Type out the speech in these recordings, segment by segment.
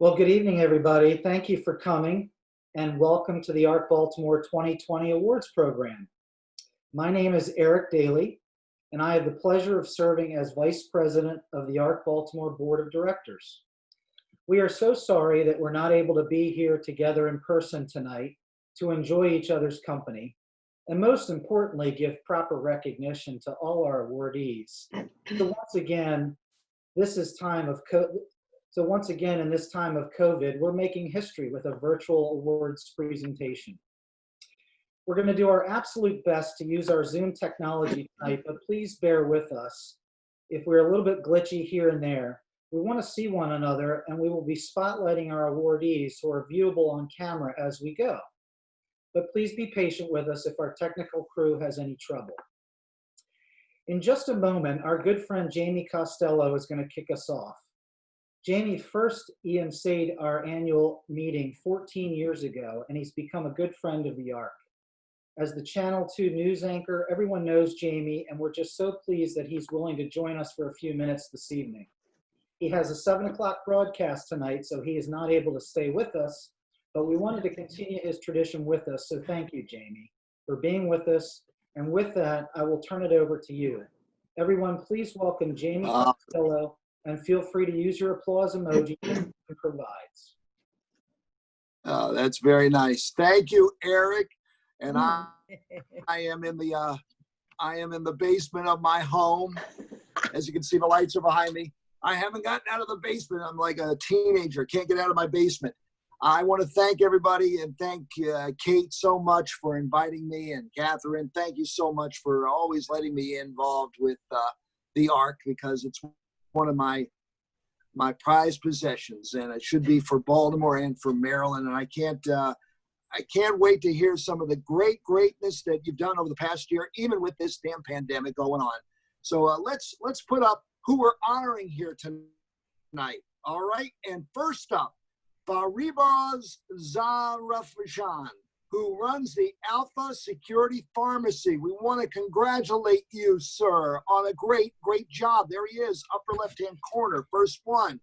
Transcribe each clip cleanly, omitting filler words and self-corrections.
Well, good evening, everybody. Thank you for coming and welcome to the ARC Baltimore 2020 Awards Program. My name is Eric Daly, and I have the pleasure of serving as Vice President of the ARC Baltimore Board of Directors. We are so sorry that we're not able to be here together in person tonight to enjoy each other's company, and most importantly, give proper recognition to all our awardees. So once again, this is time of So once again, in this time of COVID, we're making history with a virtual awards presentation. We're going to do our absolute best to use our Zoom technology tonight, but please bear with us if we're a little bit glitchy here and there. We want to see one another, and we will be spotlighting our awardees who are viewable on camera as we go. But please be patient with us if our technical crew has any trouble. In just a moment, our good friend Jamie Costello is going to kick us off. Jamie first EMC'd our annual meeting 14 years ago, and he's become a good friend of the ARC. As the Channel 2 news anchor, everyone knows Jamie, and we're just so pleased that he's willing to join us for a few minutes this evening. He has a 7 o'clock broadcast tonight, so he is not able to stay with us, but we wanted to continue his tradition with us, so thank you, Jamie, for being with us. And with that, I will turn it over to you. Everyone, please welcome Jamie Costello, and feel free to use your applause emoji that it provides. That's very nice. Thank you, Eric. And I am in the basement of my home. As you can see, the lights are behind me. I haven't gotten out of the basement. I'm like a teenager. Can't get out of my basement. I want to thank everybody and thank Kate so much for inviting me, and Catherine, thank you so much for always letting me involved with the ARC, because it's one of my prized possessions, and it should be for Baltimore and for Maryland. And I can't wait to hear some of the greatness that you've done over the past year, even with this damn pandemic going on. So let's put up who we're honoring here tonight. All right, and first up, Faribaz Zarafjan, who runs the Alpha Security Pharmacy. We want to congratulate you, sir, on a great job. There he is, upper left-hand corner, first one.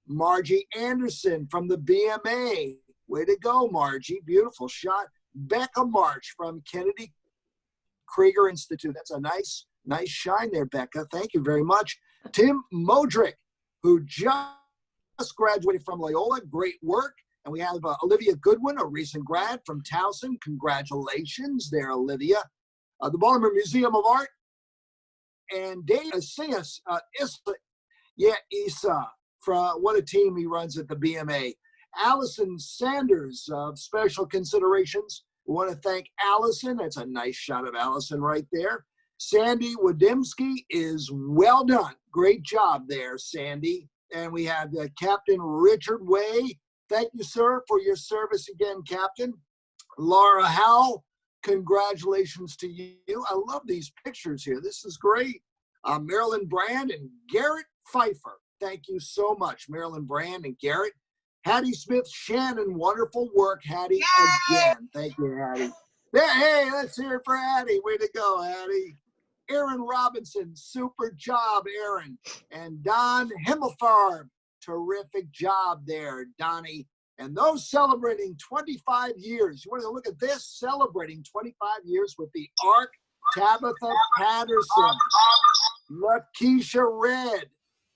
Margie Anderson from the BMA. Way to go, Margie. Beautiful shot. Becca March from Kennedy Krieger Institute. That's a nice shine there, Becca. Thank you very much. Tim Modrick, who just graduated from Loyola. Great work. And we have Olivia Goodwin, a recent grad from Towson. Congratulations there, Olivia. The Baltimore Museum of Art. And Dave Singas, Isa, from what a team he runs at the BMA. Allison Sanders of Special Considerations. We want to thank Allison. That's a nice shot of Allison right there. Sandy Wadimski is well done. Great job there, Sandy. And we have Captain Richard Way. Thank you, sir, for your service again, Captain. Laura Howell, congratulations to you. I love these pictures here. This is great. Marilyn Brand and Garrett Pfeiffer. Thank you so much, Marilyn Brand and Garrett. Hattie Smith Shannon, wonderful work, Hattie, again. Thank you, Hattie. Yeah, hey, let's hear it for Hattie. Way to go, Hattie. Aaron Robinson, super job, Aaron. And Don Himmelfarb, terrific job there, Donnie. And those celebrating 25 years. You want to look at this? Celebrating 25 years with the ARC, Tabitha Patterson, Lakeisha Red,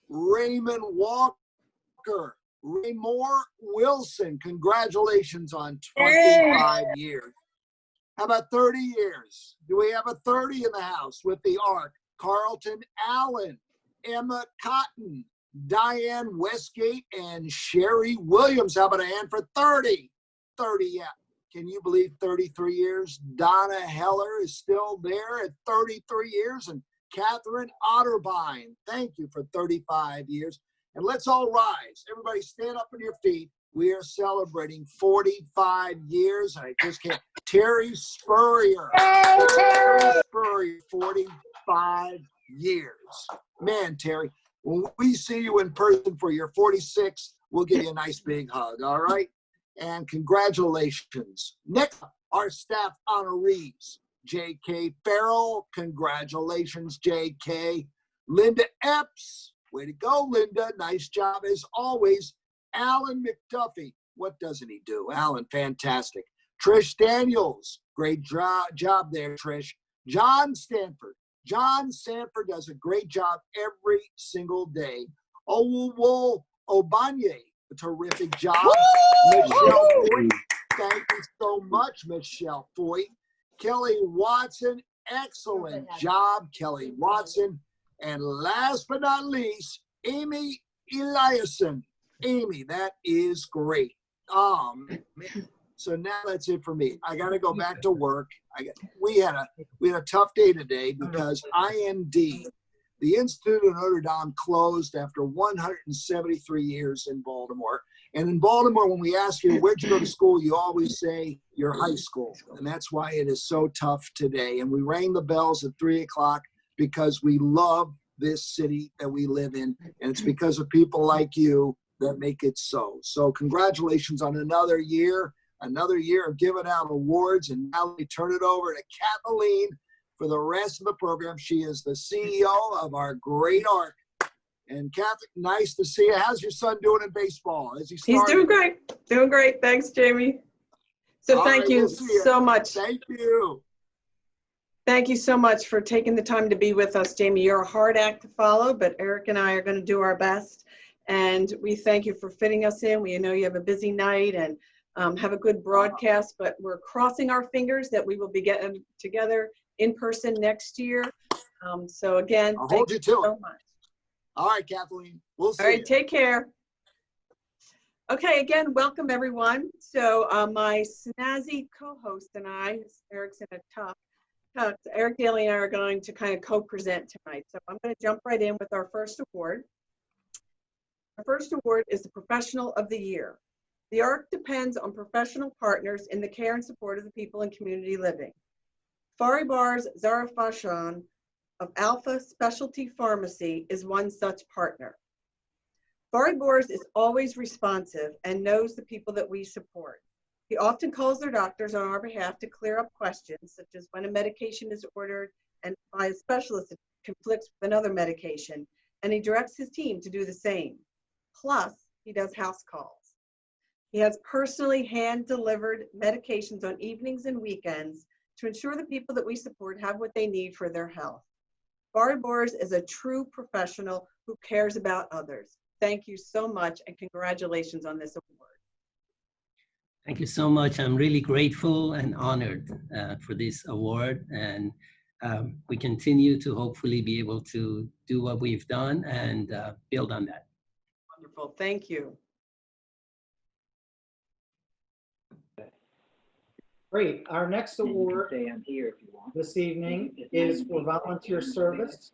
Raymond Walker, Raymore Wilson. Congratulations on 25 years. How about 30 years? Do we have a 30 in the house with the ARC? Carlton Allen, Emma Cotton, Diane Westgate, and Sherry Williams. How about a hand for 30? 30, yeah. Can you believe 33 years? Donna Heller is still there at 33 years. And Catherine Otterbein, thank you for 35 years. And let's all rise. Everybody stand up on your feet. We are celebrating 45 years. And I just can't. Terry Spurrier. Terry Spurrier, 45 years. Man, Terry, when we see you in person for your 46th, we'll give you a nice big hug, all right? And congratulations. Next, our staff honorees. J.K. Farrell, congratulations, J.K. Linda Epps, way to go, Linda. Nice job as always. Alan McDuffie, what doesn't he do? Alan, fantastic. Trish Daniels, great job there, Trish. John Stanford does a great job every single day. Owuwo Obanye, a terrific job. Michelle Foy, thank you so much, Michelle Foy. Kelly Watson, excellent job, Kelly Watson. And last but not least, Amy Eliason. Amy, that is great. Man. So now that's it for me. I got to go back to work. We had a tough day today because IND, the Institute of Notre Dame, closed after 173 years in Baltimore. And in Baltimore, when we ask you where'd you go to school, you always say your high school. And that's why it is so tough today. And we rang the bells at 3 o'clock because we love this city that we live in. And it's because of people like you that make it so. So congratulations on another year of giving out awards. And now we turn it over to Kathleen for the rest of the program. She is the CEO of our great ARC. And Kathleen, nice to see you. How's your son doing in baseball? He's doing great. Thanks, Jamie. So thank you so much. Thank you. Thank you so much for taking the time to be with us, Jamie. You're a hard act to follow, but Eric and I are going to do our best. And we thank you for fitting us in. We know you have a busy night and have a good broadcast, but we're crossing our fingers that we will be getting together in person next year. So again, thank you so much. All right, Kathleen. We'll see. All right, take care. Okay, again, welcome everyone. So my snazzy co-host and I, Eric's in a tough, Eric Daly and I are going to kind of co-present tonight. So I'm going to jump right in with our first award. Our first award is the Professional of the Year. The ARC depends on professional partners in the care and support of the people in community living. Faribar's Zara Fashan of Alpha Specialty Pharmacy is one such partner. Faribar's is always responsive and knows the people that we support. He often calls their doctors on our behalf to clear up questions, such as when a medication is ordered and by a specialist it conflicts with another medication, and he directs his team to do the same. Plus, he does house calls. He has personally hand-delivered medications on evenings and weekends to ensure the people that we support have what they need for their health. Faribar's is a true professional who cares about others. Thank you so much and congratulations on this award. Thank you so much. I'm really grateful and honored for this award, and we continue to hopefully be able to do what we've done and build on that. Wonderful, thank you. Great. Our next award this evening is for volunteer service,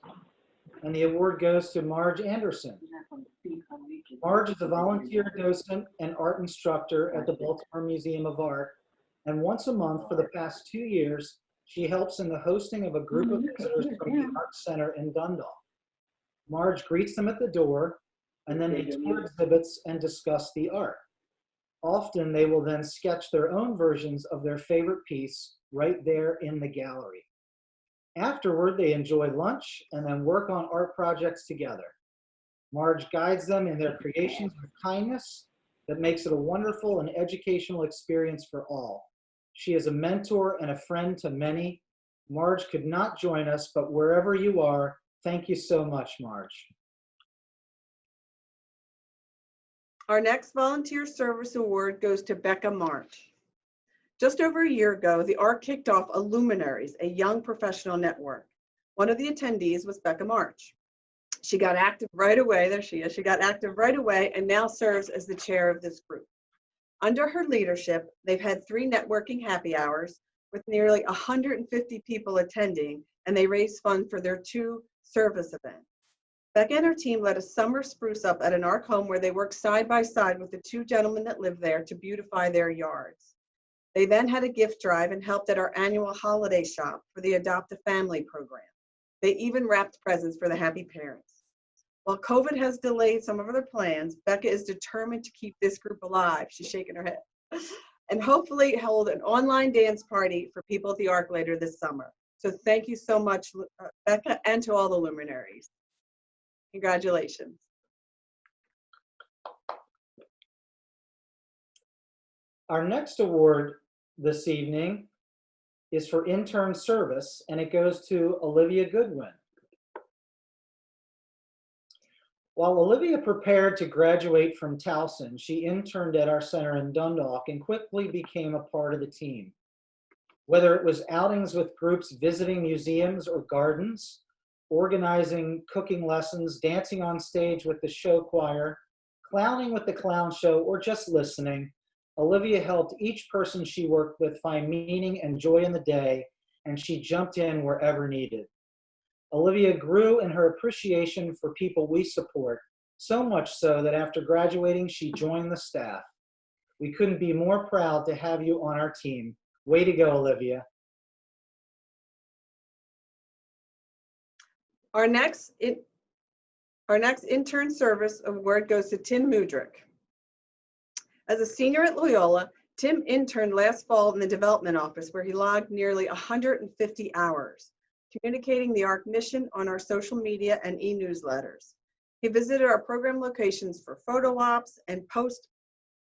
and the award goes to Marge Anderson. Marge is a volunteer docent and art instructor at the Baltimore Museum of Art, and once a month for the past 2 years, she helps in the hosting of a group of visitors from the Art Center in Dundalk. Marge greets them at the door, and then they tour exhibits and discuss the art. Often they will then sketch their own versions of their favorite piece right there in the gallery. Afterward, they enjoy lunch and then work on art projects together. Marge guides them in their creations with kindness that makes it a wonderful and educational experience for all. She is a mentor and a friend to many. Marge could not join us, but wherever you are, thank you so much, Marge. Our next volunteer service award goes to Becca March. Just over a year ago, the ARC kicked off Luminaries, a young professional network. One of the attendees was Becca March. She got active right away. There she is. She got active right away and now serves as the chair of this group. Under her leadership, they've had 3 networking happy hours with nearly 150 people attending, and they raised funds for their 2 service events. Becca and her team led a summer spruce up at an ARC home where they worked side by side with the 2 gentlemen that live there to beautify their yards. They then had a gift drive and helped at our annual holiday shop for the Adopt a Family program. They even wrapped presents for the happy parents. While COVID has delayed some of their plans, Becca is determined to keep this group alive. She's shaking her head. And hopefully hold an online dance party for people at the ARC later this summer. So thank you so much, Becca, and to all the luminaries. Congratulations. Our next award this evening is for intern service, and it goes to Olivia Goodwin. While Olivia prepared to graduate from Towson, she interned at our center in Dundalk and quickly became a part of the team. Whether it was outings with groups visiting museums or gardens, organizing cooking lessons, dancing on stage with the show choir, clowning with the clown show, or just listening, Olivia helped each person she worked with find meaning and joy in the day, and she jumped in wherever needed. Olivia grew in her appreciation for people we support, so much so that after graduating, she joined the staff. We couldn't be more proud to have you on our team. Way to go, Olivia. Our next intern service award goes to Tim Mudrick. As a senior at Loyola, Tim interned last fall in the development office where he logged nearly 150 hours, communicating the ARC mission on our social media and e-newsletters. He visited our program locations for photo ops and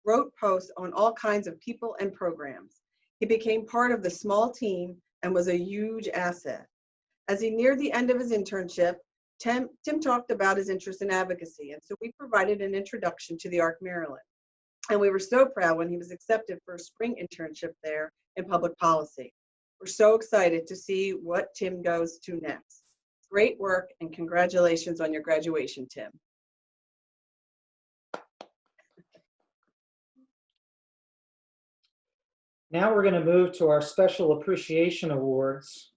wrote posts on all kinds of people and programs. He became part of the small team and was a huge asset. As he neared the end of his internship, Tim talked about his interest in advocacy, and so we provided an introduction to the ARC Maryland. And we were so proud when he was accepted for a spring internship there in public policy. We're so excited to see what Tim goes to next. Great work and congratulations on your graduation, Tim. Now we're going to move to our Special Appreciation Awards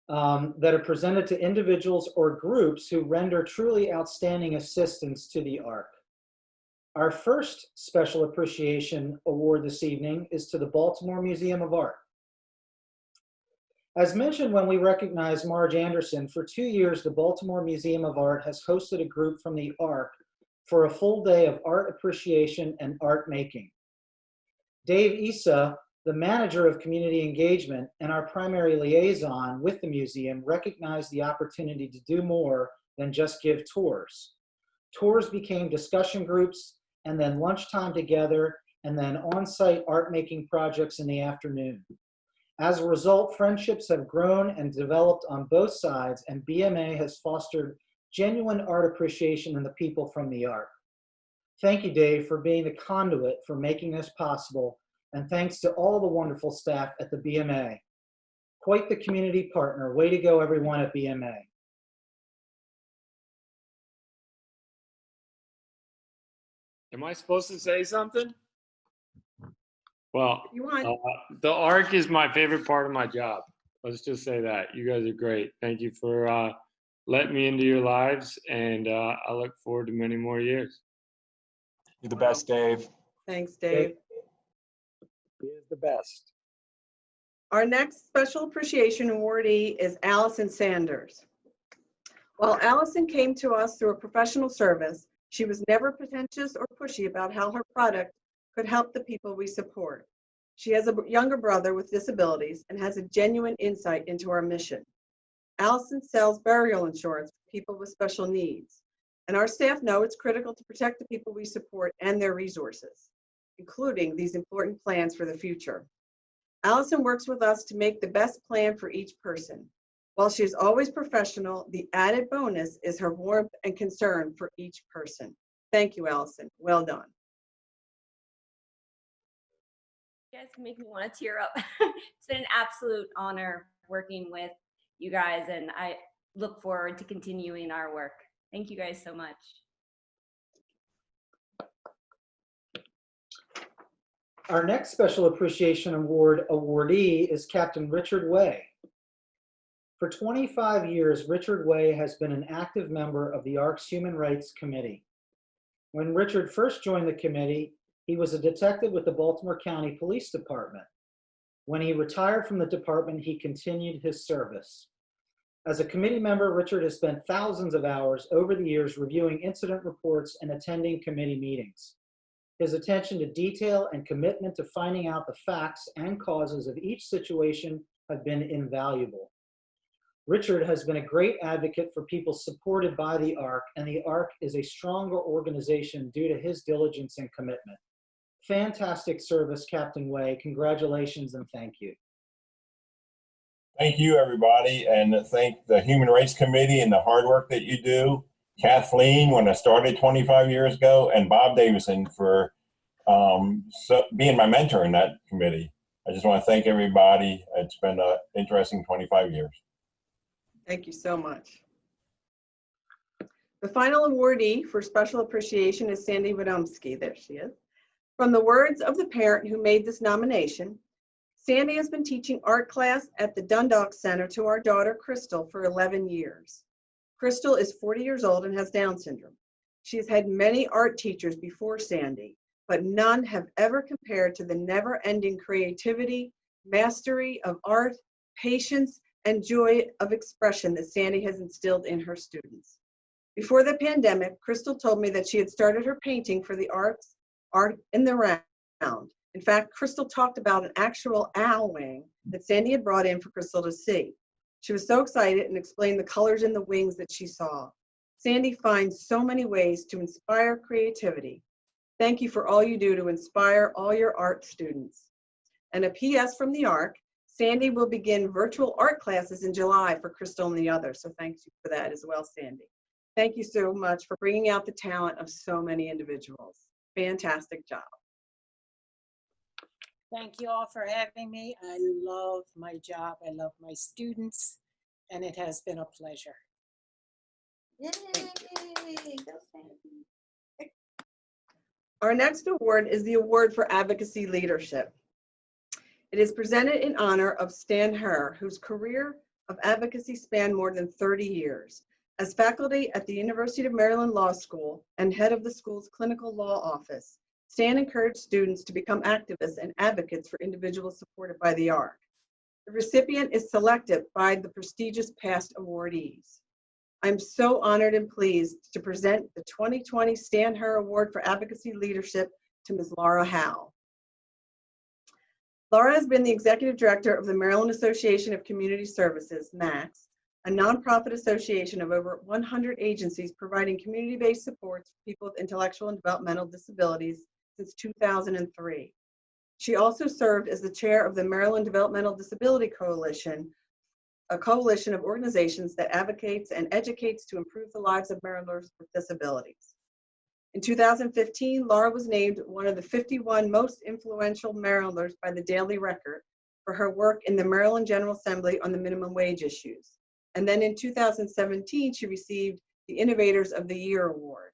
that are presented to individuals or groups who render truly outstanding assistance to the ARC. Our first Special Appreciation Award this evening is to the Baltimore Museum of Art. As mentioned when we recognized Marge Anderson, for 2 years, the Baltimore Museum of Art has hosted a group from the ARC for a full day of art appreciation and art making. Dave Issa, the manager of community engagement and our primary liaison with the museum, recognized the opportunity to do more than just give tours. Tours became discussion groups, and then lunchtime together, and then on-site art-making projects in the afternoon. As a result, friendships have grown and developed on both sides, and BMA has fostered genuine art appreciation in the people from the ARC. Thank you, Dave, for being the conduit for making this possible, and thanks to all the wonderful staff at the BMA. Quite the community partner. Way to go, everyone at BMA. Am I supposed to say something? Well, You want? the ARC is my favorite part of my job. Let's just say that. You guys are great. Thank you for letting me into your lives, and I look forward to many more years. You're the best, Dave. Thanks, Dave. He is the best. Our next Special Appreciation Awardee is Allison Sanders. While Allison came to us through a professional service, she was never pretentious or pushy about how her product could help the people we support. She has a younger brother with disabilities and has a genuine insight into our mission. Allison sells burial insurance for people with special needs, and our staff know it's critical to protect the people we support and their resources, including these important plans for the future. Allison works with us to make the best plan for each person. While she is always professional, the added bonus is her warmth and concern for each person. Thank you, Allison. Well done. You guys make me want to tear up. It's been an absolute honor working with you guys, and I look forward to continuing our work. Thank you guys so much. Our next Special Appreciation Award awardee is Captain Richard Way. For 25 years, Richard Way has been an active member of the ARC's Human Rights Committee. When Richard first joined the committee, he was a detective with the Baltimore County Police Department. When he retired from the department, he continued his service. As a committee member, Richard has spent thousands of hours over the years reviewing incident reports and attending committee meetings. His attention to detail and commitment to finding out the facts and causes of each situation have been invaluable. Richard has been a great advocate for people supported by the ARC, and the ARC is a stronger organization due to his diligence and commitment. Fantastic service, Captain Way. Congratulations and thank you. Thank you, everybody, and thank the Human Rights Committee and the hard work that you do. Kathleen, when I started 25 years ago, and Bob Davison for being my mentor in that committee. I just want to thank everybody. It's been an interesting 25 years. Thank you so much. The final awardee for special appreciation is Sandy Wadomski. There she is. From the words of the parent who made this nomination, Sandy has been teaching art class at the Dundalk Center to our daughter, Crystal, for 11 years. Crystal is 40 years old and has Down syndrome. She has had many art teachers before Sandy, but none have ever compared to the never-ending creativity, mastery of art, patience, and joy of expression that Sandy has instilled in her students. Before the pandemic, Crystal told me that she had started her painting for the art in the round. In fact, Crystal talked about an actual owl wing that Sandy had brought in for Crystal to see. She was so excited and explained the colors in the wings that she saw. Sandy finds so many ways to inspire creativity. Thank you for all you do to inspire all your art students. And a PS from the ARC, Sandy will begin virtual art classes in July for Crystal and the others. So thank you for that as well, Sandy. Thank you so much for bringing out the talent of so many individuals. Fantastic job. Thank you all for having me. I love my job. I love my students, and it has been a pleasure. Yay! Go Sandy. Our next award is the Award for Advocacy Leadership. It is presented in honor of Stan Herr, whose career of advocacy spanned more than 30 years. As faculty at the University of Maryland Law School and head of the school's clinical law office, Stan encouraged students to become activists and advocates for individuals supported by the ARC. The recipient is selected by the prestigious past awardees. I'm so honored and pleased to present the 2020 Stan Herr Award for Advocacy Leadership to Ms. Laura Howe. Laura has been the executive director of the Maryland Association of Community Services, MACS, a nonprofit association of over 100 agencies providing community-based supports for people with intellectual and developmental disabilities since 2003. She also served as the chair of the Maryland Developmental Disability Coalition, a coalition of organizations that advocates and educates to improve the lives of Marylanders with disabilities. In 2015, Laura was named one of the 51 most influential Marylanders by the Daily Record for her work in the Maryland General Assembly on the minimum wage issues. And then in 2017, she received the Innovators of the Year Award.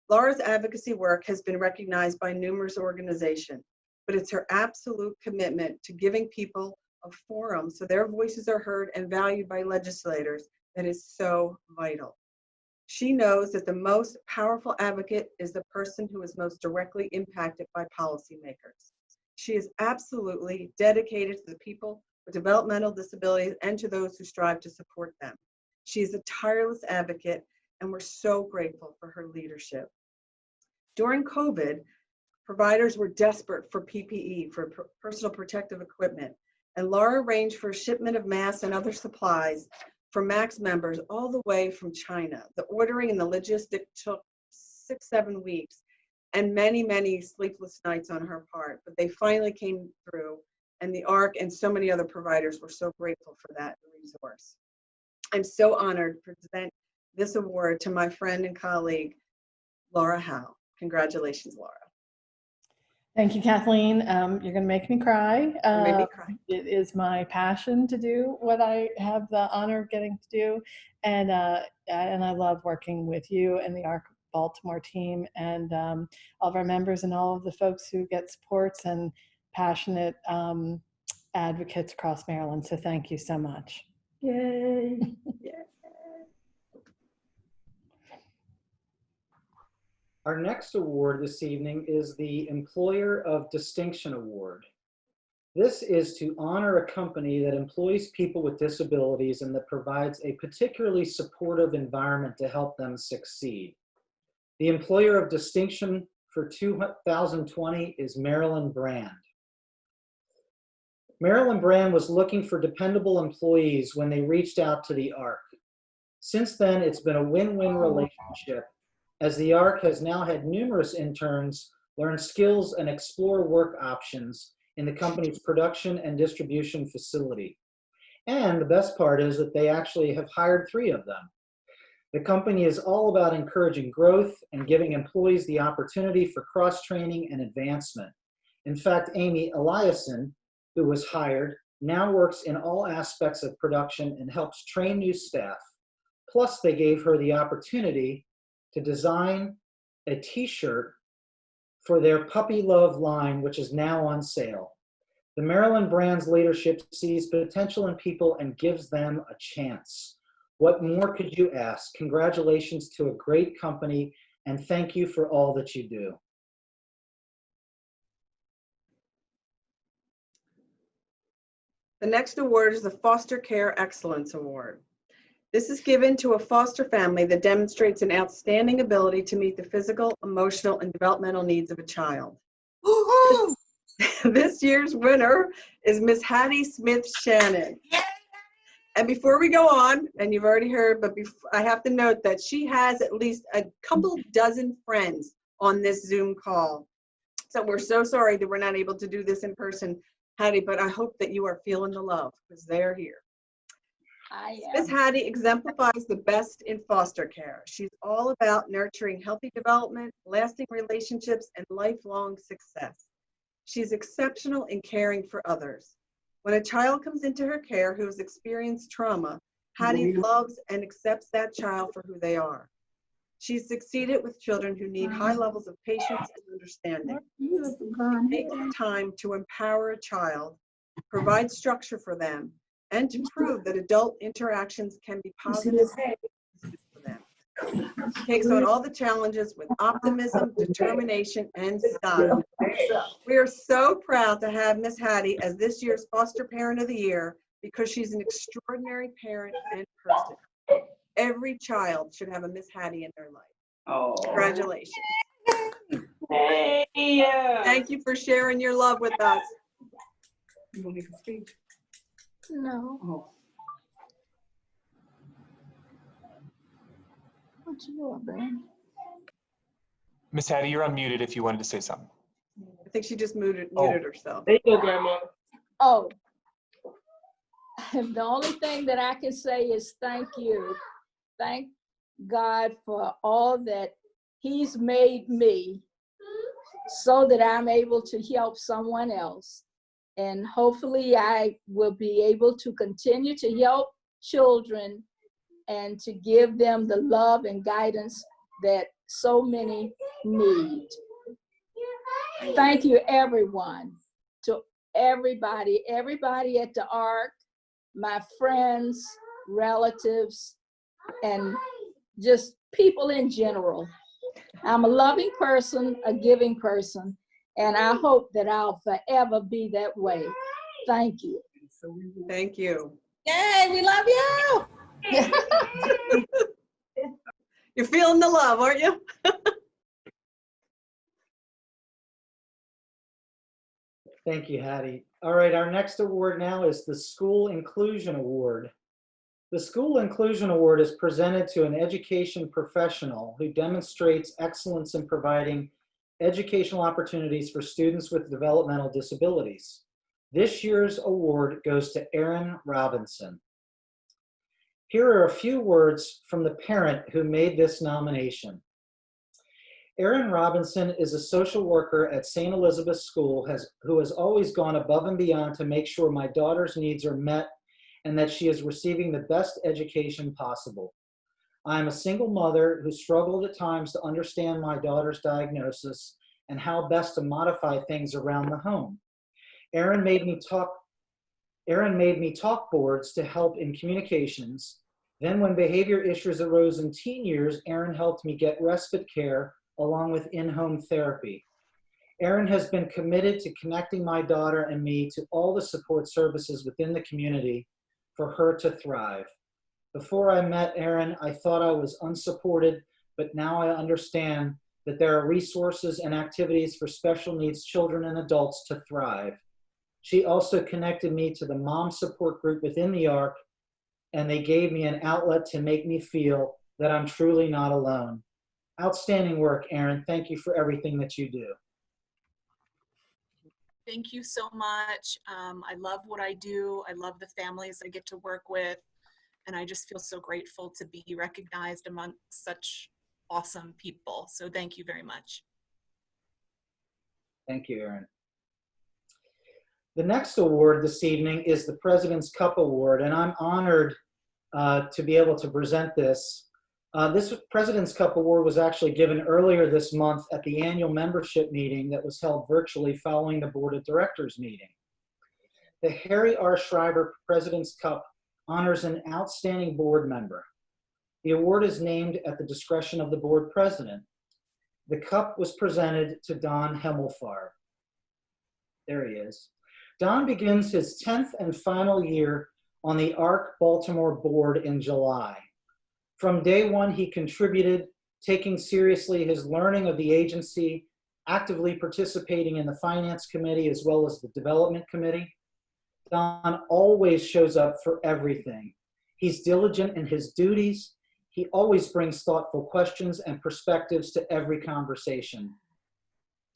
Laura's advocacy work has been recognized by numerous organizations, but it's her absolute commitment to giving people a forum so their voices are heard and valued by legislators that is so vital. She knows that the most powerful advocate is the person who is most directly impacted by policymakers. She is absolutely dedicated to the people with developmental disabilities and to those who strive to support them. She is a tireless advocate, and we're so grateful for her leadership. During COVID, providers were desperate for PPE, for personal protective equipment, and Laura arranged for shipment of masks and other supplies for MACS members all the way from China. The ordering and the logistics took 6-7 weeks and many, many sleepless nights on her part, but they finally came through, and the ARC and so many other providers were so grateful for that resource. I'm so honored to present this award to my friend and colleague, Laura Howe. Congratulations, Laura. Thank you, Kathleen. You're going to make me cry. You made me cry. It is my passion to do what I have the honor of getting to do, and I love working with you and the ARC Baltimore team and all of our members and all of the folks who get supports and passionate advocates across Maryland. So thank you so much. Yay. Yeah. Our next award this evening is the Employer of Distinction Award. This is to honor a company that employs people with disabilities and that provides a particularly supportive environment to help them succeed. The Employer of Distinction for 2020 is Maryland Brand. Maryland Brand was looking for dependable employees when they reached out to the ARC. Since then, it's been a win-win relationship, as the ARC has now had numerous interns learn skills, and explore work options in the company's production and distribution facility. And the best part is that they actually have hired 3 of them. The company is all about encouraging growth and giving employees the opportunity for cross-training and advancement. In fact, Amy Eliason, who was hired, now works in all aspects of production and helps train new staff. Plus, they gave her the opportunity to design a t-shirt for their Puppy Love line, which is now on sale. The Maryland brand's leadership sees potential in people and gives them a chance. What more could you ask? Congratulations to a great company, and thank you for all that you do. The next award is the Foster Care Excellence Award. This is given to a foster family that demonstrates an outstanding ability to meet the physical, emotional, and developmental needs of a child. This year's winner is Miss Hattie Smith Shannon. And before we go on, and you've already heard, but I have to note that she has at least a couple dozen friends on this Zoom call. So we're so sorry that we're not able to do this in person, Hattie, but I hope that you are feeling the love because they're here. Miss Hattie exemplifies the best in foster care. She's all about nurturing healthy development, lasting relationships, and lifelong success. She's exceptional in caring for others. When a child comes into her care who has experienced trauma, Hattie loves and accepts that child for who they are. She's succeeded with children who need high levels of patience and understanding. She takes time to empower a child, provide structure for them, and to prove that adult interactions can be positive for them. She takes on all the challenges with optimism, determination, and style. We are so proud to have Miss Hattie as this year's Foster Parent of the Year because she's an extraordinary parent and person. Every child should have a Miss Hattie in their life. Oh. Congratulations. Hey, thank you for sharing your love with us. You want me to speak? No. Oh. What you doing, Ben? Miss Hattie, you're unmuted if you wanted to say something. I think she just muted herself. There you go, Grandma. Oh. The only thing that I can say is thank you. Thank God for all that He's made me so that I'm able to help someone else. And hopefully I will be able to continue to help children and to give them the love and guidance that so many need. Thank you, everyone, to everybody at the ARC, my friends, relatives, and just people in general. I'm a loving person, a giving person, and I hope that I'll forever be that way. Thank you. Thank you. Yay, we love you. You're feeling the love, aren't you? Thank you, Hattie. All right, our next award now is the School Inclusion Award. The School Inclusion Award is presented to an education professional who demonstrates excellence in providing educational opportunities for students with developmental disabilities. This year's award goes to Erin Robinson. Here are a few words from the parent who made this nomination. Erin Robinson is a social worker at St. Elizabeth's School who has always gone above and beyond to make sure my daughter's needs are met and that she is receiving the best education possible. I am a single mother who struggled at times to understand my daughter's diagnosis and how best to modify things around the home. Erin made me talk boards to help in communications. Then when behavior issues arose in teen years, Erin helped me get respite care along with in-home therapy. Erin has been committed to connecting my daughter and me to all the support services within the community for her to thrive. Before I met Erin, I thought I was unsupported, but now I understand that there are resources and activities for special needs children and adults to thrive. She also connected me to the mom support group within the ARC, and they gave me an outlet to make me feel that I'm truly not alone. Outstanding work, Erin. Thank you for everything that you do. Thank you so much. I love what I do. I love the families I get to work with. And I just feel so grateful to be recognized among such awesome people. So thank you very much. Thank you, Erin. The next award this evening is the President's Cup Award, and I'm honored to be able to present this. This President's Cup Award was actually given earlier this month at the annual membership meeting that was held virtually following the Board of Directors meeting. The Harry R. Schreiber President's Cup honors an outstanding board member. The award is named at the discretion of the board president. The cup was presented to Don Hemmelfarb. There he is. Don begins his 10th and final year on the ARC Baltimore board in July. From day one, he contributed, taking seriously his learning of the agency, actively participating in the finance committee as well as the development committee. Don always shows up for everything. He's diligent in his duties. He always brings thoughtful questions and perspectives to every conversation.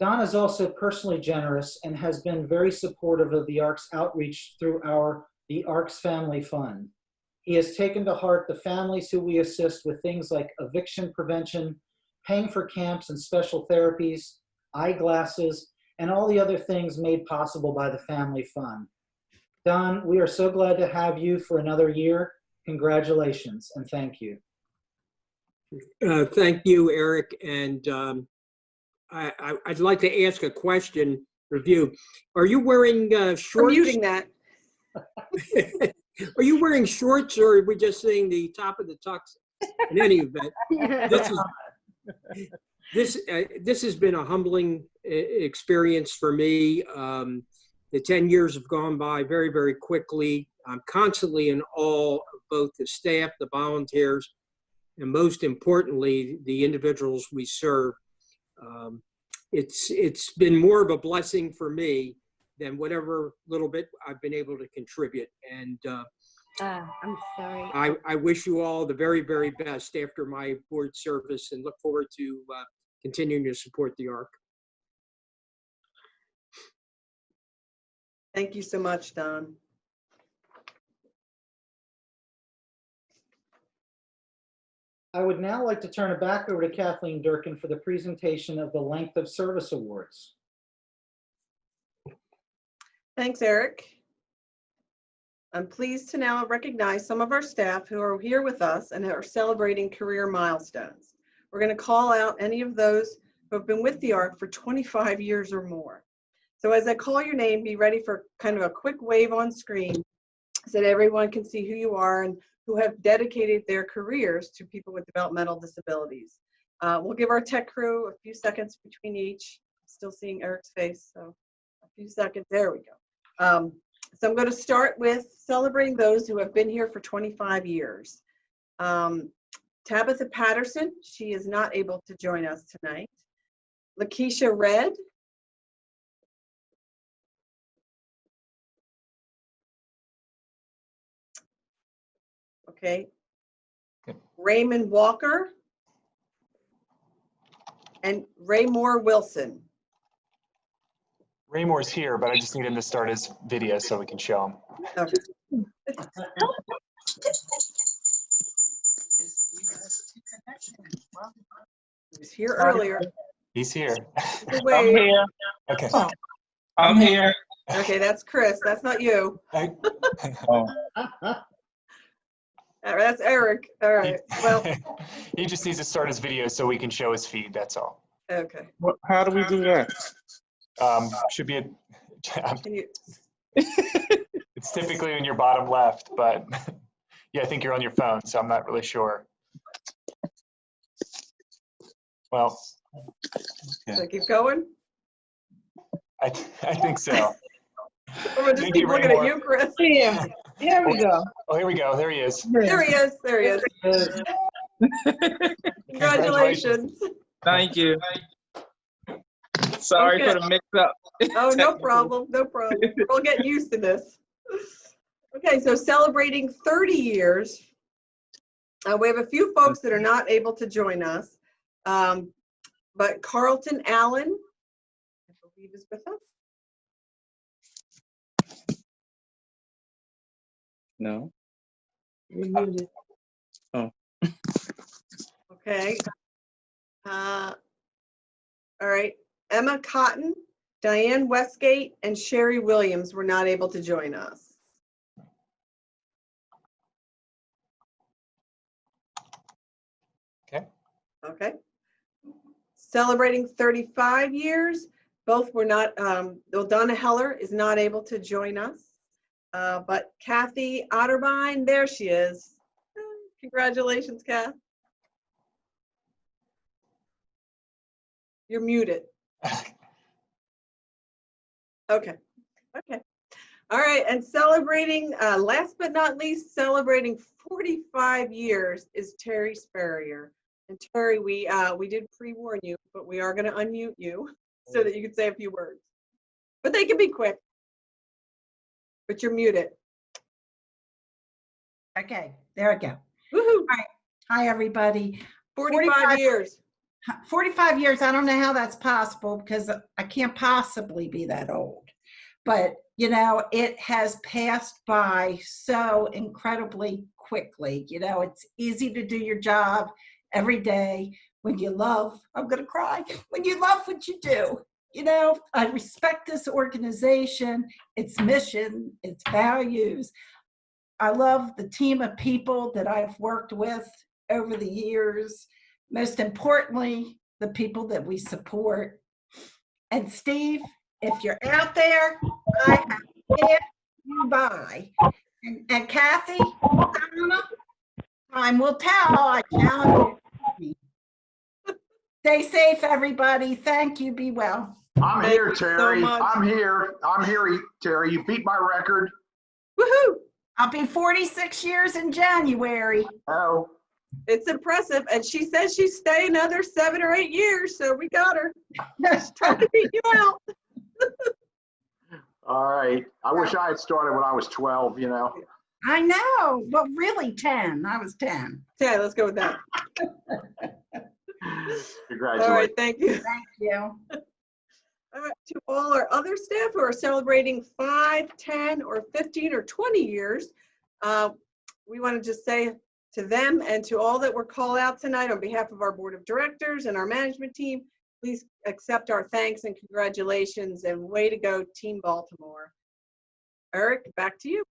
Don is also personally generous and has been very supportive of the ARC's outreach through the ARC's Family Fund. He has taken to heart the families who we assist with things like eviction prevention, paying for camps and special therapies, eyeglasses, and all the other things made possible by the Family Fund. Don, we are so glad to have you for another year. Congratulations and thank you. Thank you, Eric. And I'd like to ask a question for you. Are you wearing shorts? I'm muting that. Are you wearing shorts, or are we just seeing the top of the tux? In any event, this has been a humbling experience for me. The 10 years have gone by very, very quickly. I'm constantly in awe of both the staff, the volunteers, and most importantly, the individuals we serve. It's been more of a blessing for me than whatever little bit I've been able to contribute. And I'm sorry. I wish you all the very, very best after my board service and look forward to continuing to support the ARC. Thank you so much, Don. I would now like to turn it back over to Kathleen Durkin for the presentation of the Length of Service Awards. Thanks, Eric. I'm pleased to now recognize some of our staff who are here with us and are celebrating career milestones. We're going to call out any of those who have been with the ARC for 25 years or more. So as I call your name, be ready for kind of a quick wave on screen so that everyone can see who you are and who have dedicated their careers to people with developmental disabilities. We'll give our tech crew a few seconds between each. I'm still seeing Eric's face, so a few seconds. There we go. So I'm going to start with celebrating those who have been here for 25 years. Tabitha Patterson, she is not able to join us tonight. Lakeisha Red. Okay. Raymond Walker and Raymore Wilson. Raymore's here, but I just need him to start his video so we can show him. Okay. He was here earlier. He's here. I'm here. Okay. I'm here. Okay, that's Chris. That's not you. Oh. That's Eric. All right. Well, he just needs to start his video so we can show his feed. That's all. okay. How do we do that? Should be it's typically in your bottom left, but yeah, I think you're on your phone, so I'm not really sure. Well, okay. So keep going. I think so. I'm just keep looking at you, Chris. Yeah. Here we go. Oh, here we go. There he is. There he is. There he is. Congratulations. Thank you. Sorry for the mix-up. Oh, no problem. No problem. We're all getting used to this. Okay, so celebrating 30 years. We have a few folks that are not able to join us, but Carlton Allen, I believe, is with us. No. You're muted. Oh. Okay. All right. Emma Cotton, Diane Westgate, and Sherry Williams were not able to join us. Okay. Okay. Celebrating 35 years, both were not, well, Donna Heller is not able to join us, but Kathy Otterbein, there she is. Congratulations, Kath. You're muted. Okay. Okay. All right. And celebrating, last but not least, celebrating 45 years is Terry Spurrier. And Terry, we did pre-warn you, but we are going to unmute you so that you can say a few words. But they can be quick. But you're muted. Okay, there we go. Woohoo! All right. Hi, everybody. 45 years. 45 years. I don't know how that's possible because I can't possibly be that old. But, you know, it has passed by so incredibly quickly. You know, it's easy to do your job every day when you love, I'm going to cry, when you love what you do. You know, I respect this organization, its mission, its values. I love the team of people that I've worked with over the years. Most importantly, the people that we support. And Steve, if you're out there, I have passed you by. And Kathy, Donna, time will tell. I challenge you. Stay safe, everybody. Thank you. Be well. I'm here, Terry. I'm here, Terry. You beat my record. Woohoo! I'll be 46 years in January. Oh. It's impressive. And she says she's staying another 7 or 8 years, so we got her. She's trying to beat you out. All right. I wish I had started when I was 12, you know. I know, but really 10. I was 10. 10, let's go with that. Congratulations. All right, thank you. Thank you. All right, to all our other staff who are celebrating 5, 10, or 15 or 20 years, we want to just say to them and to all that were called out tonight on behalf of our board of directors and our management team, please accept our thanks and congratulations, and way to go, Team Baltimore. Eric, back to you.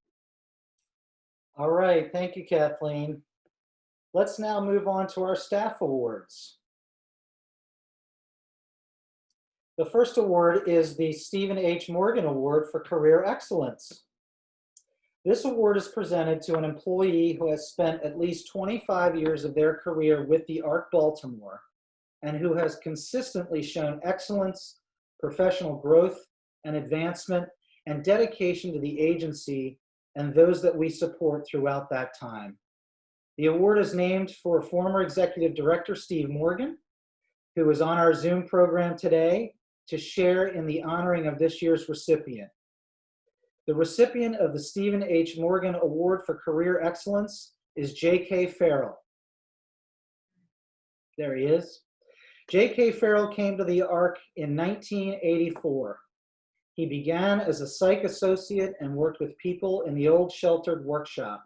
All right, thank you, Kathleen. Let's now move on to our staff awards. The first award is the Stephen H. Morgan Award for Career Excellence. This award is presented to an employee who has spent at least 25 years of their career with the ARC Baltimore and who has consistently shown excellence, professional growth and advancement, and dedication to the agency and those that we support throughout that time. The award is named for former Executive Director Steve Morgan, who is on our Zoom program today to share in the honoring of this year's recipient. The recipient of the Stephen H. Morgan Award for Career Excellence is J.K. Farrell. There he is. J.K. Farrell came to the ARC in 1984. He began as a psych associate and worked with people in the old sheltered workshop.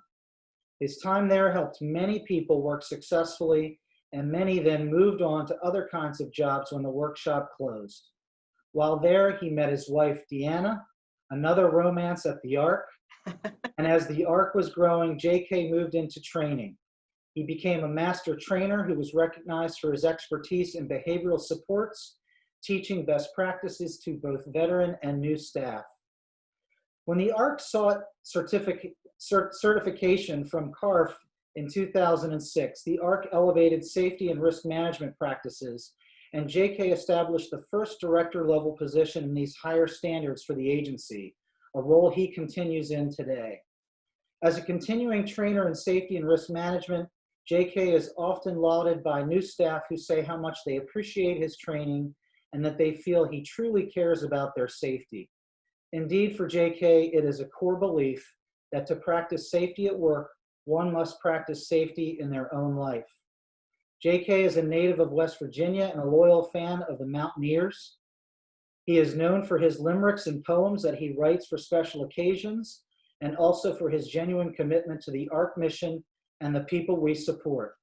His time there helped many people work successfully, and many then moved on to other kinds of jobs when the workshop closed. While there, he met his wife, Deanna, another romance at the ARC, and as the ARC was growing, JK moved into training. He became a master trainer who was recognized for his expertise in behavioral supports, teaching best practices to both veteran and new staff. When the ARC sought certification from CARF in 2006, the ARC elevated safety and risk management practices, and JK established the first director-level position in these higher standards for the agency, a role he continues in today. As a continuing trainer in safety and risk management, JK is often lauded by new staff who say how much they appreciate his training and that they feel he truly cares about their safety. Indeed, for JK, it is a core belief that to practice safety at work, one must practice safety in their own life. JK is a native of West Virginia and a loyal fan of the Mountaineers. He is known for his limericks and poems that he writes for special occasions, and also for his genuine commitment to the ARC mission and the people we support.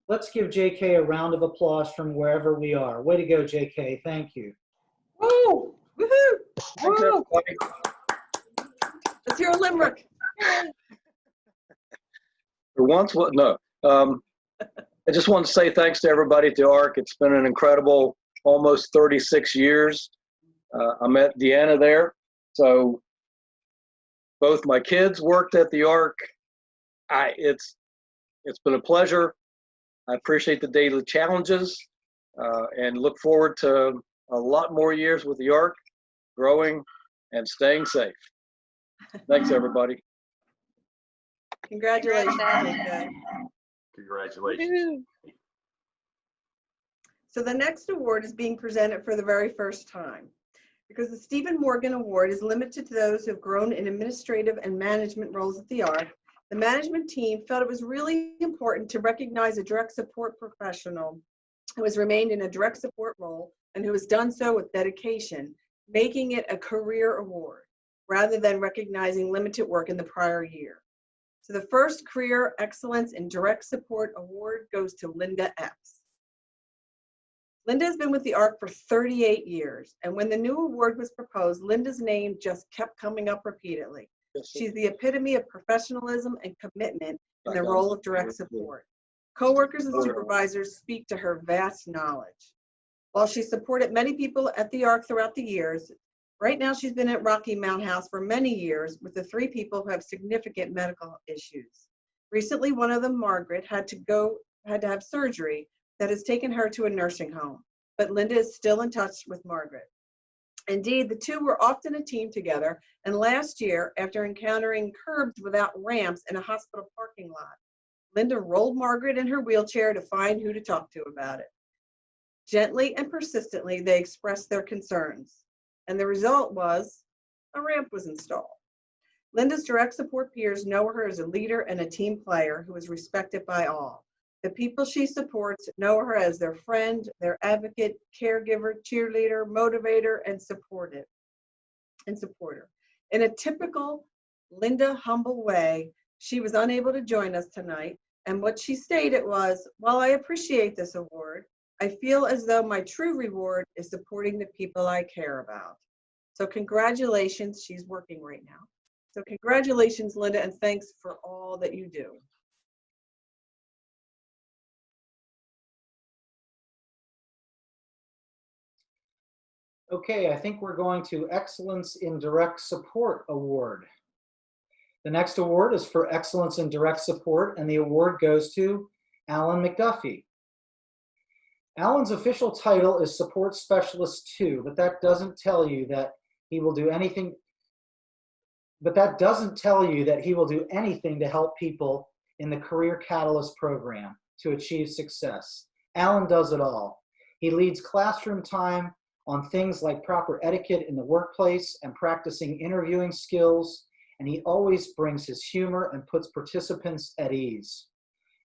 Let's give JK a round of applause from wherever we are. Way to go, JK. Thank you. Woo! Woohoo! Thanks, Woo! everybody. Let's hear a limerick. For once, no. I just want to say thanks to everybody at the ARC. It's been an incredible almost 36 years. I met Deanna there. So both my kids worked at the ARC. It's been a pleasure. I appreciate the daily challenges and look forward to a lot more years with the ARC, growing and staying safe. Thanks, everybody. Congratulations, JK. Congratulations. So the next award is being presented for the very first time. Because the Stephen Morgan Award is limited to those who have grown in administrative and management roles at the ARC, the management team felt it was really important to recognize a direct support professional who has remained in a direct support role and who has done so with dedication, making it a career award, rather than recognizing limited work in the prior year. So the first Career Excellence in Direct Support Award goes to Linda Epps. Linda has been with the ARC for 38 years, and when the new award was proposed, Linda's name just kept coming up repeatedly. She's the epitome of professionalism and commitment in the role of direct support. Coworkers and supervisors speak to her vast knowledge. While she supported many people at the ARC throughout the years, right now she's been at Rocky Mount House for many years with the 3 people who have significant medical issues. Recently, one of them, Margaret, had to have surgery that has taken her to a nursing home, but Linda is still in touch with Margaret. Indeed, the two were often a team together, and last year, after encountering curbs without ramps in a hospital parking lot, Linda rolled Margaret in her wheelchair to find who to talk to about it. Gently and persistently, they expressed their concerns, and the result was a ramp was installed. Linda's direct support peers know her as a leader and a team player who is respected by all. The people she supports know her as their friend, their advocate, caregiver, cheerleader, motivator, and supporter. In a typical Linda humble way, she was unable to join us tonight, and what she stated was, "While I appreciate this award, I feel as though my true reward is supporting the people I care about." So congratulations, she's working right now. So congratulations, Linda, and thanks for all that you do. Okay, I think we're going to Excellence in Direct Support Award. The next award is for Excellence in Direct Support, and the award goes to Alan McDuffie. Alan's official title is Support Specialist 2, but that doesn't tell you that he will do anything to help people in the Career Catalyst program to achieve success. Alan does it all. He leads classroom time on things like proper etiquette in the workplace and practicing interviewing skills, and he always brings his humor and puts participants at ease.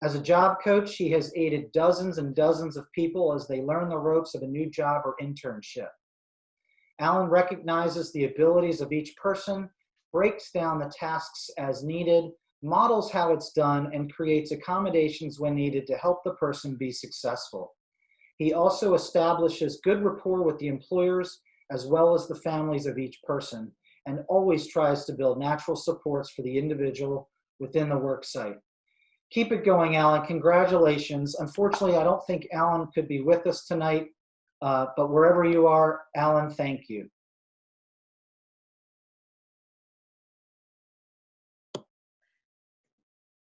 As a job coach, he has aided dozens and dozens of people as they learn the ropes of a new job or internship. Alan recognizes the abilities of each person, breaks down the tasks as needed, models how it's done, and creates accommodations when needed to help the person be successful. He also establishes good rapport with the employers as well as the families of each person, and always tries to build natural supports for the individual within the work site. Keep it going, Alan. Congratulations. Unfortunately, I don't think Alan could be with us tonight, but wherever you are, Alan, thank you.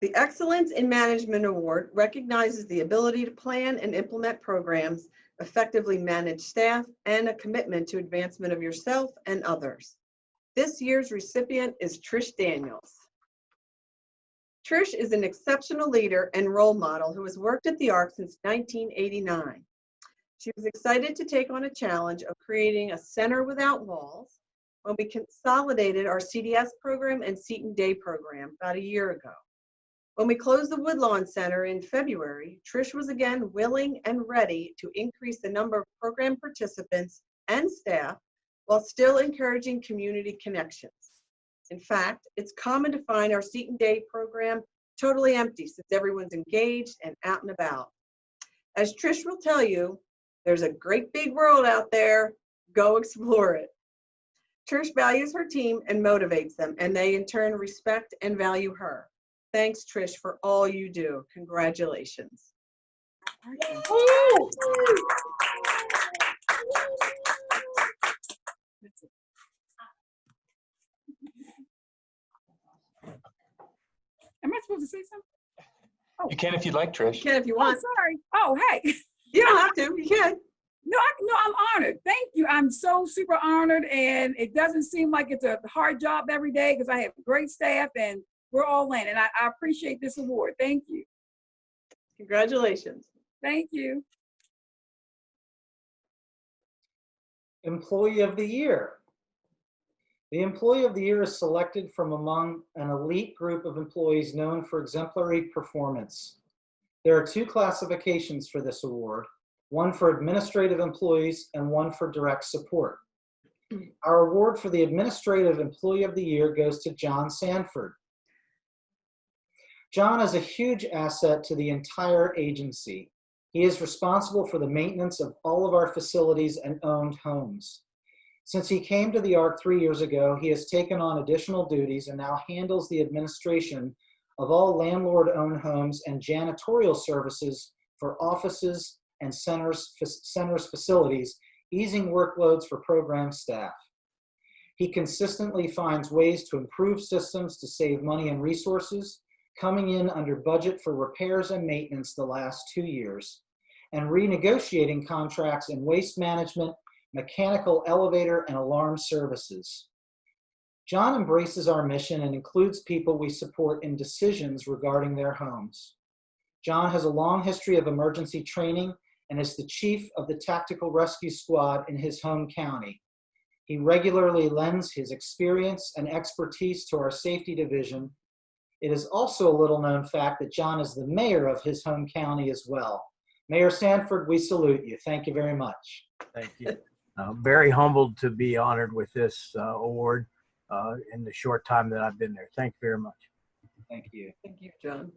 The Excellence in Management Award recognizes the ability to plan and implement programs, effectively manage staff, and a commitment to advancement of yourself and others. This year's recipient is Trish Daniels. Trish is an exceptional leader and role model who has worked at the ARC since 1989. She was excited to take on a challenge of creating a center without walls when we consolidated our CDS program and Seat and Day program about a year ago. When we closed the Woodlawn Center in February, Trish was again willing and ready to increase the number of program participants and staff while still encouraging community connections. In fact, it's common to find our seat and day program totally empty since everyone's engaged and out and about. As Trish will tell you, there's a great big world out there. Go explore it. Trish values her team and motivates them, and they in turn respect and value her. Thanks, Trish, for all you do. Congratulations. Am I supposed to say something? You can if you'd like, Trish. You can if you want. Oh, sorry. Oh, hey. You don't have to. You can. No, I'm honored. Thank you. I'm so super honored, and it doesn't seem like it's a hard job every day because I have great staff, and we're all in. And I appreciate this award. Thank you. Congratulations. Thank you. Employee of the Year. The Employee of the Year is selected from among an elite group of employees known for exemplary performance. There are two classifications for this award, one for administrative employees and one for direct support. Our award for the Administrative Employee of the Year goes to John Sanford. John is a huge asset to the entire agency. He is responsible for the maintenance of all of our facilities and owned homes. Since he came to the ARC 3 years ago, he has taken on additional duties and now handles the administration of all landlord-owned homes and janitorial services for offices and centers facilities, easing workloads for program staff. He consistently finds ways to improve systems to save money and resources, coming in under budget for repairs and maintenance the last 2 years, and renegotiating contracts in waste management, mechanical elevator, and alarm services. John embraces our mission and includes people we support in decisions regarding their homes. John has a long history of emergency training and is the chief of the Tactical Rescue Squad in his home county. He regularly lends his experience and expertise to our safety division. It is also a little-known fact that John is the mayor of his home county as well. Mayor Sanford, we salute you. Thank you very much. Thank you. Very humbled to be honored with this award in the short time that I've been there. Thank you very much. Thank you. Thank you, John.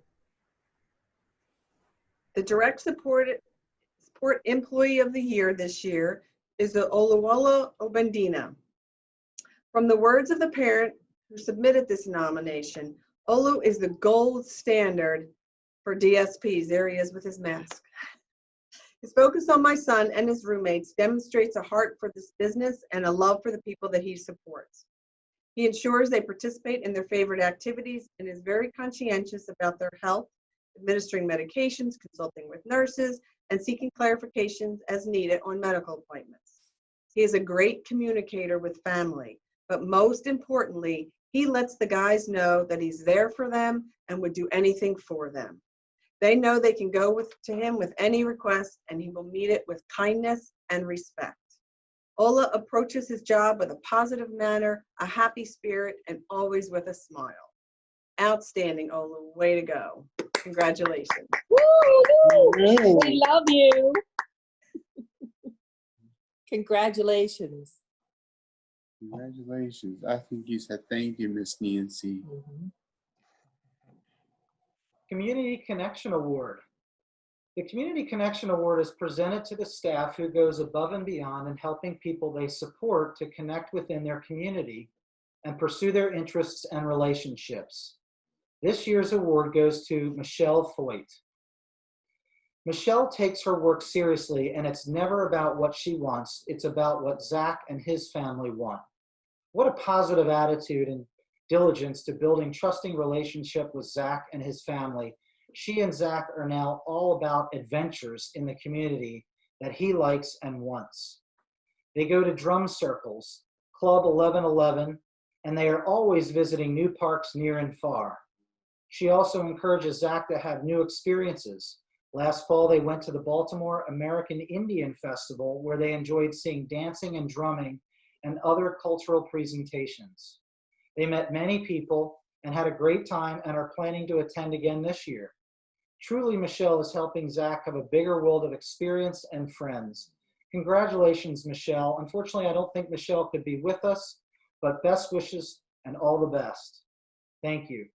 The Direct Support Employee of the Year this year is the Oluwala Obendina. From the words of the parent who submitted this nomination, Olu is the gold standard for DSPs. There he is with his mask. His focus on my son and his roommates demonstrates a heart for this business and a love for the people that he supports. He ensures they participate in their favorite activities and is very conscientious about their health, administering medications, consulting with nurses, and seeking clarifications as needed on medical appointments. He is a great communicator with family, but most importantly, he lets the guys know that he's there for them and would do anything for them. They know they can go to him with any request, and he will meet it with kindness and respect. Ola approaches his job with a positive manner, a happy spirit, and always with a smile. Outstanding, Ola. Way to go. Congratulations. Woo! We love you. Congratulations. Congratulations. I think you said thank you, Miss Nancy. Community Connection Award. The Community Connection Award is presented to the staff who goes above and beyond in helping people they support to connect within their community and pursue their interests and relationships. This year's award goes to Michelle Foyt. Michelle takes her work seriously, and it's never about what she wants. It's about what Zach and his family want. What a positive attitude and diligence to building trusting relationship with Zach and his family. She and Zach are now all about adventures in the community that he likes and wants. They go to drum circles, Club 1111, and they are always visiting new parks near and far. She also encourages Zach to have new experiences. Last fall, they went to the Baltimore American Indian Festival, where they enjoyed seeing dancing and drumming and other cultural presentations. They met many people and had a great time and are planning to attend again this year. Truly, Michelle is helping Zach have a bigger world of experience and friends. Congratulations, Michelle. Unfortunately, I don't think Michelle could be with us, but best wishes and all the best. Thank you.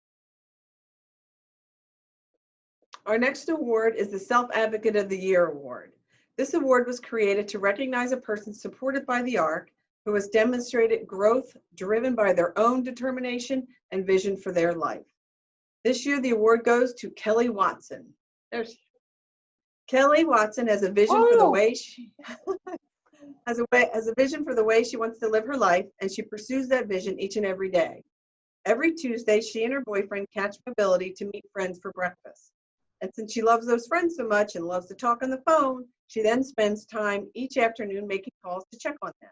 Our next award is the Self-Advocate of the Year Award. This award was created to recognize a person supported by the ARC who has demonstrated growth driven by their own determination and vision for their life. This year, the award goes to Kelly Watson. Kelly Watson has a vision for the way she has a vision for the way she wants to live her life, and she pursues that vision each and every day. Every Tuesday, she and her boyfriend catch mobility to meet friends for breakfast. And since she loves those friends so much and loves to talk on the phone, she then spends time each afternoon making calls to check on them.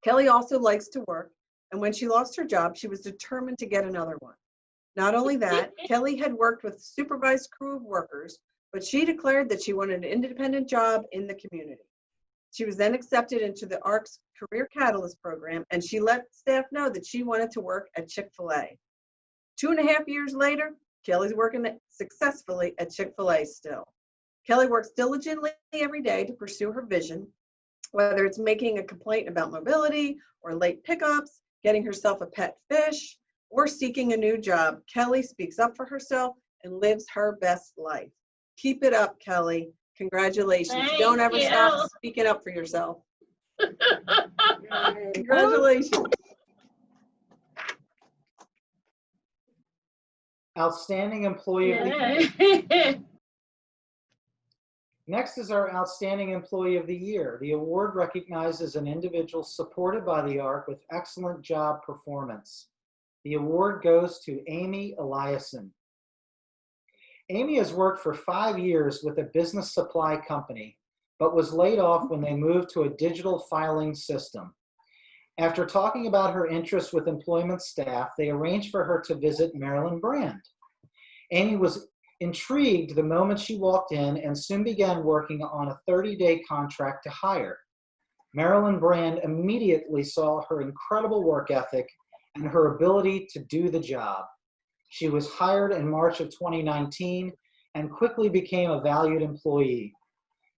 Kelly also likes to work, and when she lost her job, she was determined to get another one. Not only that, Kelly had worked with a supervised crew of workers, but she declared that she wanted an independent job in the community. She was then accepted into the ARC's Career Catalyst program, and she let staff know that she wanted to work at Chick-fil-A. 2.5 years later, Kelly's working successfully at Chick-fil-A still. Kelly works diligently every day to pursue her vision, whether it's making a complaint about mobility or late pickups, getting herself a pet fish, or seeking a new job. Kelly speaks up for herself and lives her best life. Keep it up, Kelly. Congratulations. Don't ever stop speaking up for yourself. Congratulations. Outstanding Employee of the Year. Next is our Outstanding Employee of the Year. The award recognizes an individual supported by the ARC with excellent job performance. The award goes to Amy Eliason. Amy has worked for 5 years with a business supply company, but was laid off when they moved to a digital filing system. After talking about her interest with employment staff, they arranged for her to visit Marilyn Brand. Amy was intrigued the moment she walked in and soon began working on a 30-day contract to hire. Marilyn Brand immediately saw her incredible work ethic and her ability to do the job. She was hired in March of 2019 and quickly became a valued employee.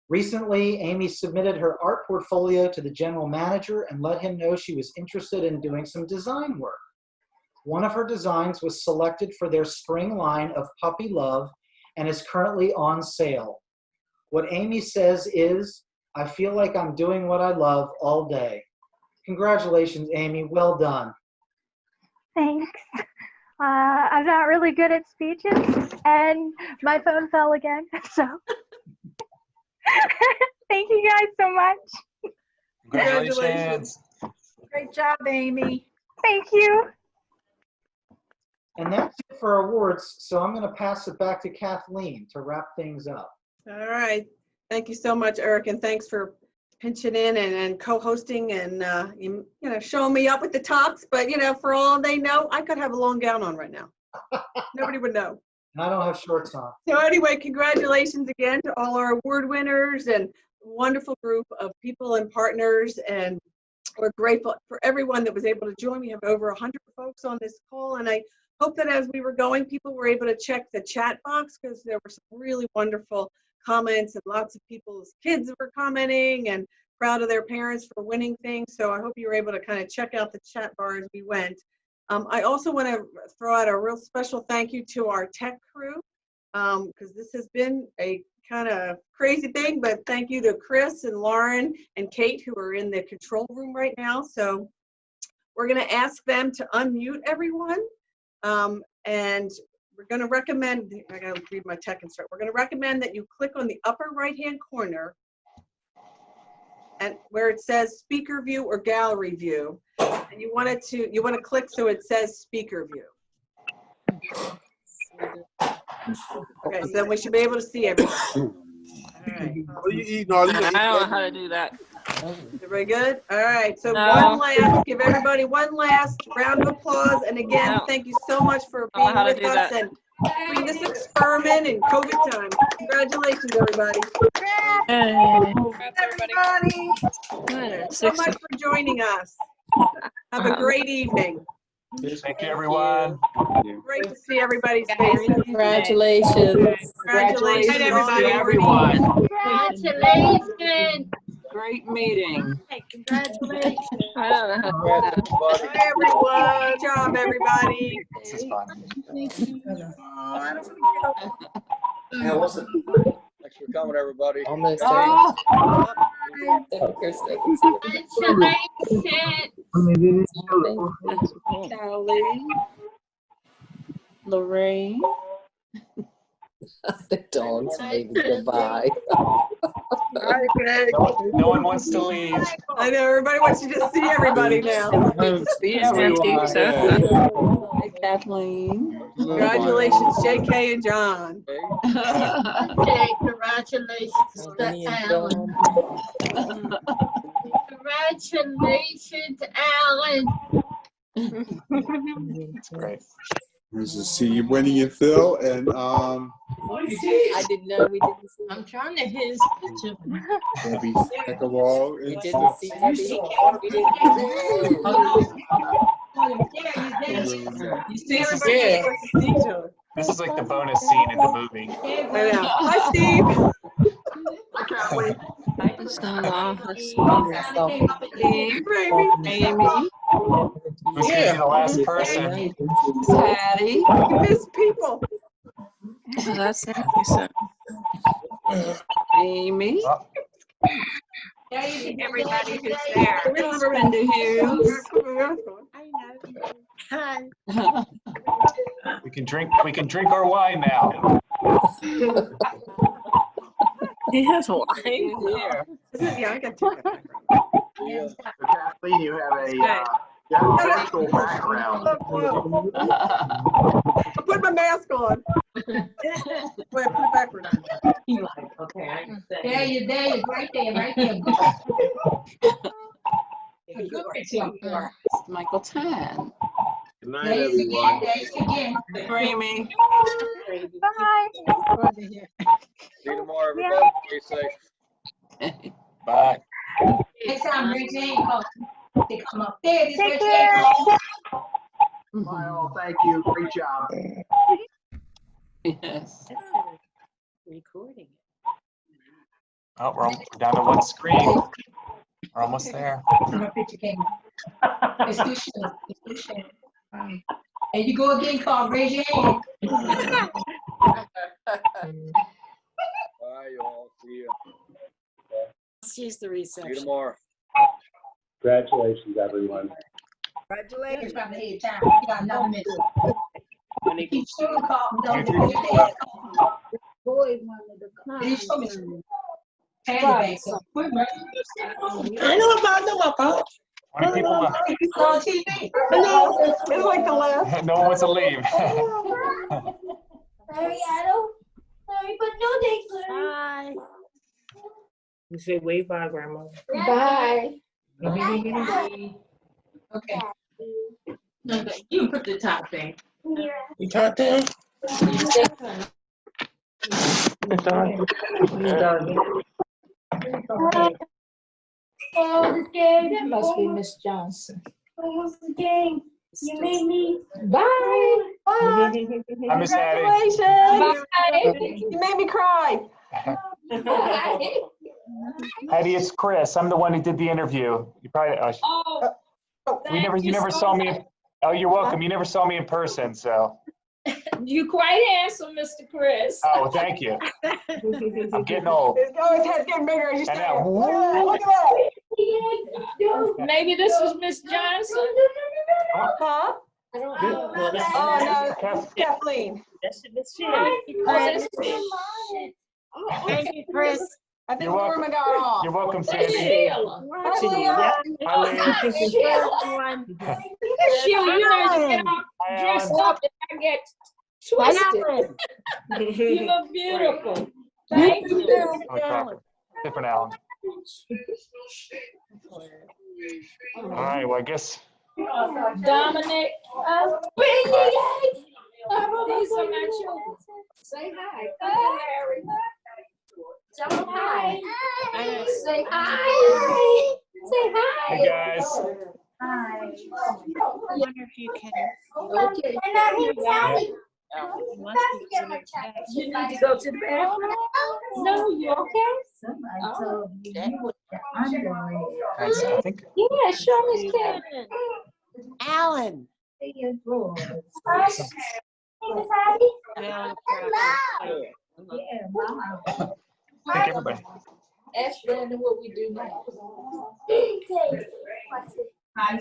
Recently, Amy submitted her art portfolio to the general manager and let him know she was interested in doing some design work. One of her designs was selected for their spring line of Puppy Love and is currently on sale. What Amy says is, "I feel like I'm doing what I love all day." Congratulations, Amy. Well done. Thanks. I'm not really good at speeches, and my phone fell again, so thank you guys so much. Congratulations. Great job, Amy. Thank you. And that's it for awards, so I'm going to pass it back to Kathleen to wrap things up. All right. Thank you so much, Eric, and thanks for pinching in and co-hosting and showing me up with the talks. But for all they know, I could have a long gown on right now. Nobody would know. And I don't have shorts on. So anyway, congratulations again to all our award winners and wonderful group of people and partners. And we're grateful for everyone that was able to join. We have over 100 folks on this call, and I hope that as we were going, people were able to check the chat box because there were some really wonderful comments and lots of people's kids were commenting and proud of their parents for winning things. So I hope you were able to kind of check out the chat bar as we went. I also want to throw out a real special thank you to our tech crew because this has been a kind of crazy thing, but thank you to Chris and Lauren and Kate who are in the control room right now. So we're going to ask them to unmute everyone. And we're going to recommend, I got to read my tech instruction. We're going to recommend that you click on the upper right-hand corner and where it says speaker view or gallery view. And you want to click so it says speaker view. Okay, so then we should be able to see everything. All right. I don't know how to do that. Everybody good? All right. So No. give everybody one last round of applause. And again, thank you so much for being with us and doing this experiment in COVID time. Congratulations, everybody. Everybody. Thanks so much for joining us. Have a great evening. Thank you, everyone. Great to see everybody's faces. Congratulations. Congratulations, everybody. everyone. Congratulations. Great meeting. Hey, congratulations. I don't know how to do that. Bye, everyone. Good job, everybody. This is fun. Yeah, wasn't. Thanks for coming, everybody. Almost Oh. Kelly, Lorraine. The dogs waving goodbye. Bye, Greg. No one wants to leave. I know everybody wants to just see everybody now. See everyone. Hey, Kathleen. Congratulations, JK and John. Okay, congratulations to Alan. Congratulations, Alan. It's great. Nice to see you, Winnie and Phil, and I didn't know we didn't see. I'm trying to hit his picture. Debbie Steckerwall. We didn't see Debbie. We didn't. You see everybody wants to see each other. This is like the bonus scene in the movie. I know. Hi, Steve. Steve, Amy, Who's gonna be the last person? Patty. We miss people. That's interesting. Amy. Everybody who's there. Brenda Hughes. Hi. We can drink our wine now. He has wine here. Yeah, I got two. Kathleen, you have a virtual background. I put my mask on. Wait, put it backward. There you right there. Michael Tan. Good night, everyone. Amy. Bye. See you tomorrow, everybody. Stay safe. Bye. Next time, Ray Jane calls. They come up there. This Take Ray care. Jane calls. Bye all. Thank you. Great job. Yes. Recording. Oh, we're down to one screen. We're almost there. My picture came up. It's too short. It's too short. And you go again, Carl. Raise your hand. Bye, you all. See you. She's the See you reception. tomorrow. Congratulations, everyone. Congratulations. You got another minute. Keep showing Carl. Don't raise your hand. Boy wanted to come. Please show me. Hand it back. Quick, right? I know about my 20 people left. It's on TV. It's like the last. No one wants to leave. Bye. You say wave bye, Grandma. Bye. Okay. Okay, you can put the top thing. You talk to him? It's on. That must be Miss Johnson. You made me. Bye. Hi, Miss Addie. Congratulations. Bye. You made me cry. Heidi, it's Chris. I'm the one who did the interview. You probably. You never saw me. Oh, you're welcome. You never saw me in person, so. You quite handsome, Mr. Chris. Oh, thank you. I'm getting old. His head's getting bigger as you stand. And Look at that. Maybe this was Miss Johnson. Huh? I don't know. Oh, no, Kathleen. That's Miss Thank you, Chris. I think You're the welcome. woman got off. You're welcome, That's Sandy. Sheila. Hi, Leah. Hi, Sheila, you know, you get all dressed up and I get twisted. You look beautiful. Thank you. Different Alan. All right, well, I guess. Dominic. These are my children. Say hi. Larry. Tell them hi. Say hi. Say hi. Hey, guys. Hi. I wonder if you can. Okay. You need to go to the bathroom? No, you okay? Oh, I think yeah, show Miss Karen. Alan. thank everybody. Ask Brandon what we do now.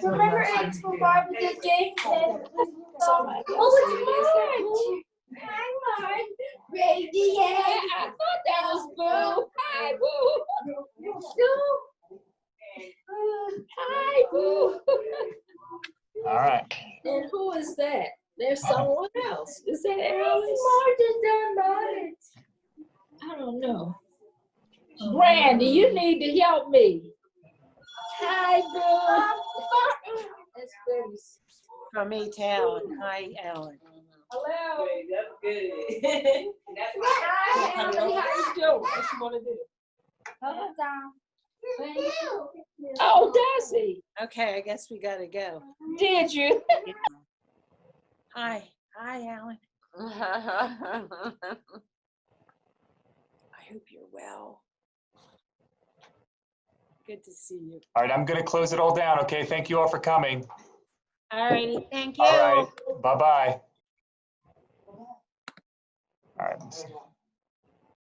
Remember Expo Barbecue Game? Oh, it's Hi, Mark. Ready? Yeah, I thought that was Boo. Hi, Boo. Hi, Boo. All right. And who is that? There's someone else. Is that Alice? I don't know. Brandy, you need to help me. Hi, Boo. That's good. From me to Alan. Hi, Alan. Hello. That's good. Hi, Alan. How you doing? What you want to do? Oh, does he? Okay, I guess we gotta go. Did you? Hi. Hi, Alan. I hope you're well. Good to see you. All right, I'm going to close it all down. Okay, thank you all for coming. All righty. Thank you. All right, bye-bye. All right.